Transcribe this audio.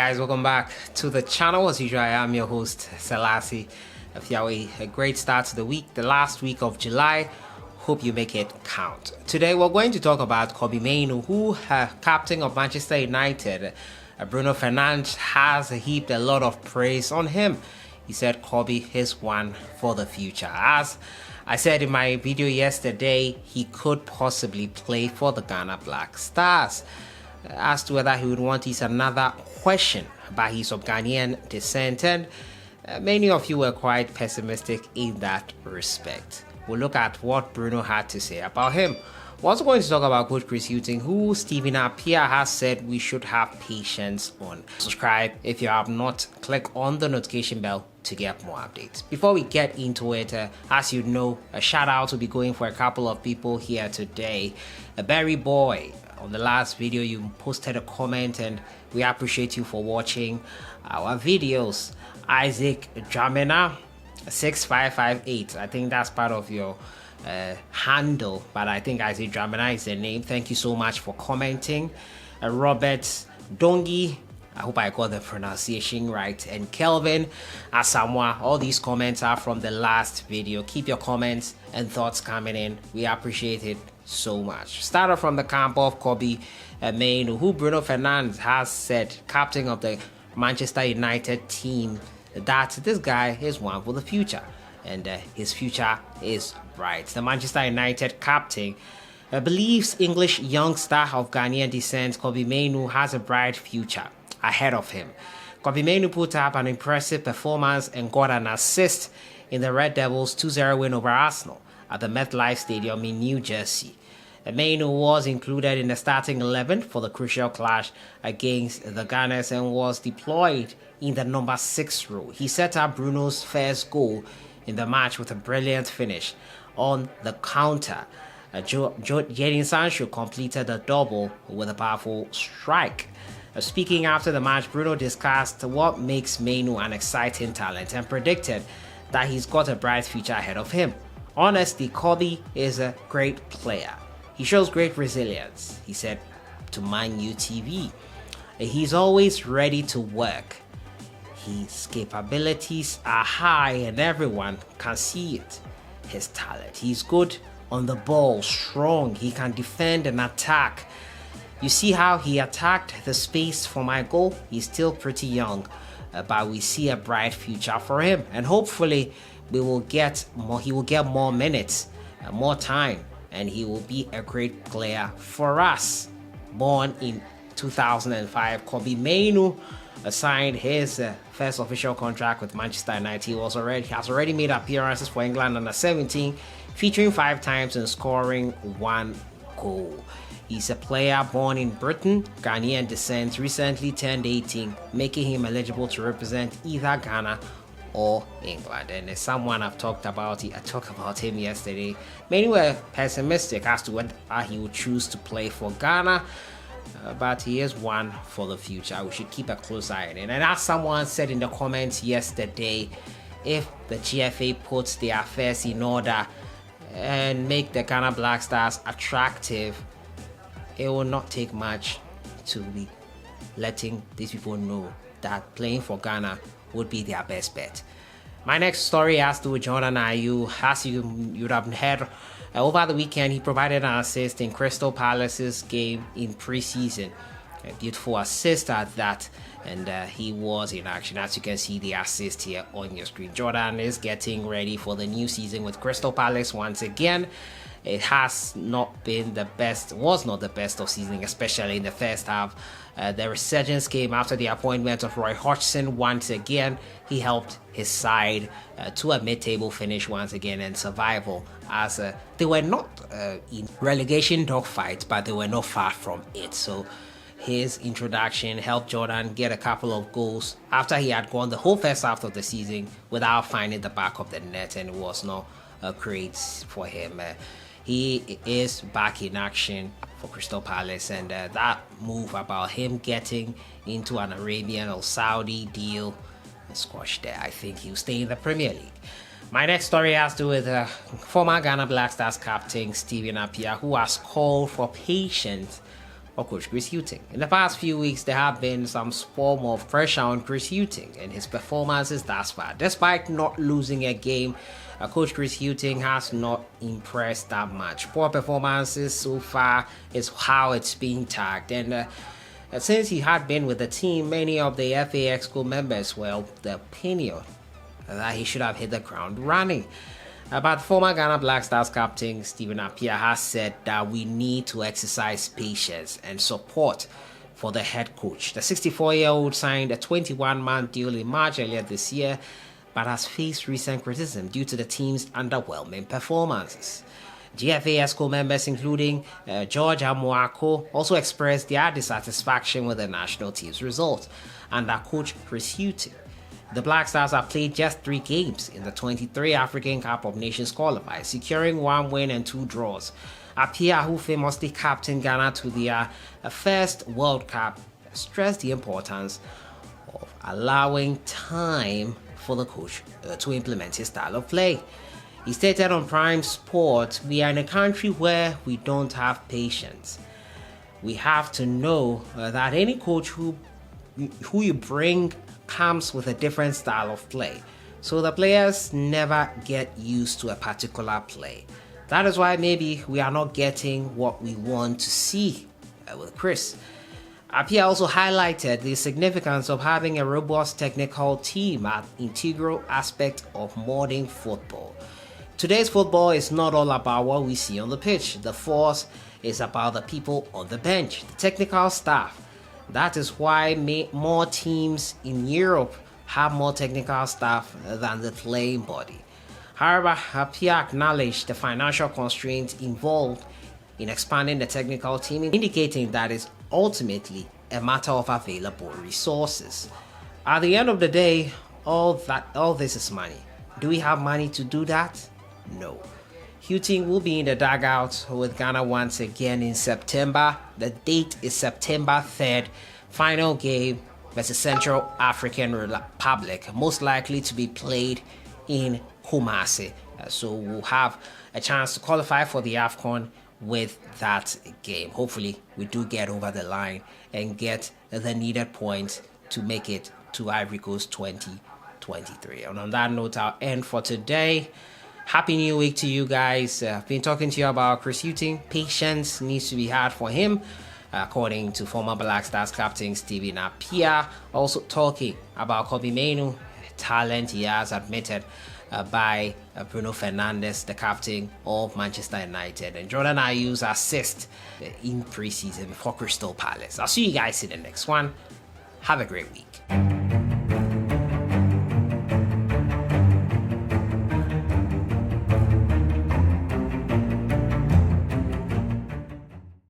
guys, welcome back to the channel. As usual, I am your host sellssi. A great start to the week, the last week of July. Hope you make it count. Today we're going to talk about Mainoo, who captain of Manchester United, Bruno Fernandes, has heaped a lot of praise on him. He said Kobe is one for the future. As I said in my video yesterday, he could possibly play for the Ghana Black Stars. As to whether he would want is another question, but he's of Ghanaian descent, and many of you were quite pessimistic in that respect. We'll look at what Bruno had to say about him. We're also going to talk about Coach Chris Hughton, who Stephen Appiah has said we should have patience on. Subscribe if you have not. Click on the notification bell to get more updates. Before we get into it, as you know, a shout out will be going for a couple of people here today. Berry Boy, on the last video you posted a comment and we appreciate you for watching our videos. Isaac Jamena 6558, I think that's part of your handle, but I think Isaac Jamena is the name. Thank you so much for commenting. Robert Dongi, I hope I got the pronunciation right, and Kelvin Asamoah. All these comments are from the last video. Keep your comments and thoughts coming in. We appreciate it so much. Started from the camp of Kobe Mainoo, who Bruno Fernandes has said, captain of the Manchester United team, that this guy is one for the future, and his future is bright. The Manchester United captain believes English youngster of Ghanaian descent Kobe Mainoo has a bright future ahead of him. Kobe Mainoo put up an impressive performance and got an assist in the Red Devils' 2-0 win over Arsenal at the MetLife Stadium in New Jersey. Mainoo was included in the starting 11 for the crucial clash against the Gunners and was deployed in the number 6 role. He set up Bruno's first goal in the match with a brilliant finish on the counter. Jadon Sancho completed the double with a powerful strike. Speaking after the match, Bruno discussed what makes Mainoo an exciting talent and predicted that he's got a bright future ahead of him. Honestly, Kobe is a great player. He shows great resilience, he said to Mainoo TV. He's always ready to work. His capabilities are high and everyone can see it. His talent. He's good on the ball, strong. He can defend and attack. You see how he attacked the space for my goal? He's still pretty young, but we see a bright future for him. And hopefully he will get more minutes, more time, and he will be a great player for us. Born in 2005, Kobe Mainoo signed his first official contract with Manchester United. He has already made appearances for England under 17, featuring 5 times and scoring 1 goal. He's a player born in Britain, Ghanaian descent, recently turned 18, making him eligible to represent either Ghana or England. And as someone I talked about him yesterday. Many were pessimistic as to whether he would choose to play for Ghana, but he is one for the future. We should keep a close eye on it. And as someone said in the comments yesterday, if the GFA puts their affairs in order and make the Ghana Black Stars attractive, it will not take much to be letting these people know that playing for Ghana would be their best bet. My next story has to do with Jordan Ayew. As you'd have heard, over the weekend he provided an assist in Crystal Palace's game in pre-season. A beautiful assist at that, and he was in action. As you can see the assist here on your screen. Jordan is getting ready for the new season with Crystal Palace once again. It has not been the best, was not the best of season, especially in the first half. The resurgence came after the appointment of Roy Hodgson once again. He helped his side to a mid-table finish once again and survival, as they were not in relegation dogfights, but they were not far from it. So his introduction helped Jordan get a couple of goals after he had gone the whole first half of the season without finding the back of the net, and it was not great for him. He is back in action for Crystal Palace, and that move about him getting into an Arabian or Saudi deal squashed there. I think he'll stay in the Premier League. My next story has to do with former Ghana Black Stars captain Stephen Appiah, who has called for patience or Coach Chris Hughton. In the past few weeks, there have been some form of pressure on Chris Hughton and his performances thus far. Despite not losing a game, Coach Chris Hughton has not impressed that much. Poor performances so far is how it's being tagged. And since he had been with the team, many of the FA Exco members were of the opinion that he should have hit the ground running. But former Ghana Black Stars captain Stephen Appiah has said that we need to exercise patience and support for the head coach. The 64-year-old signed a 21-month deal in March earlier this year, but has faced recent criticism due to the team's underwhelming performances. GFA ESCO members, including George Amoako, also expressed their dissatisfaction with the national team's results under coach Chris Hughton. The Black Stars have played just 3 games in the 23 African Cup of Nations qualifiers, securing 1 win and 2 draws. Appiah, who famously captained Ghana to their first World Cup, stressed the importance of allowing time for the coach to implement his style of play. He stated on Prime Sport, "We are in a country where we don't have patience. We have to know that any coach who you bring comes with a different style of play. So the players never get used to a particular play. That is why maybe we are not getting what we want to see with Chris." Appiah also highlighted the significance of having a robust technical team, an integral aspect of modern football. Today's football is not all about what we see on the pitch. The force is about the people on the bench, the technical staff. That is why more teams in Europe have more technical staff than the playing body. However, Appiah acknowledged the financial constraints involved in expanding the technical team, indicating that it's ultimately a matter of available resources. At the end of the day, all this is money. Do we have money to do that? No. Hughton will be in the dugout with Ghana once again in September. The date is September 3rd. Final game versus Central African Republic, most likely to be played in Kumasi. So we'll have a chance to qualify for the AFCON with that game. Hopefully we do get over the line and get the needed points to make it to Ivory Coast 2023. And on that note, I'll end for today. Happy New Week to you guys. I've been talking to you about Chris Hughton. Patience needs to be had for him, according to former Black Stars captain Stephen Appiah. Also talking about Mainoo, talent he has admitted by Bruno Fernandes, the captain of Manchester United, and Jordan Ayew'S assist in preseason for Crystal Palace. I'll see you guys in the next one. Have a great week.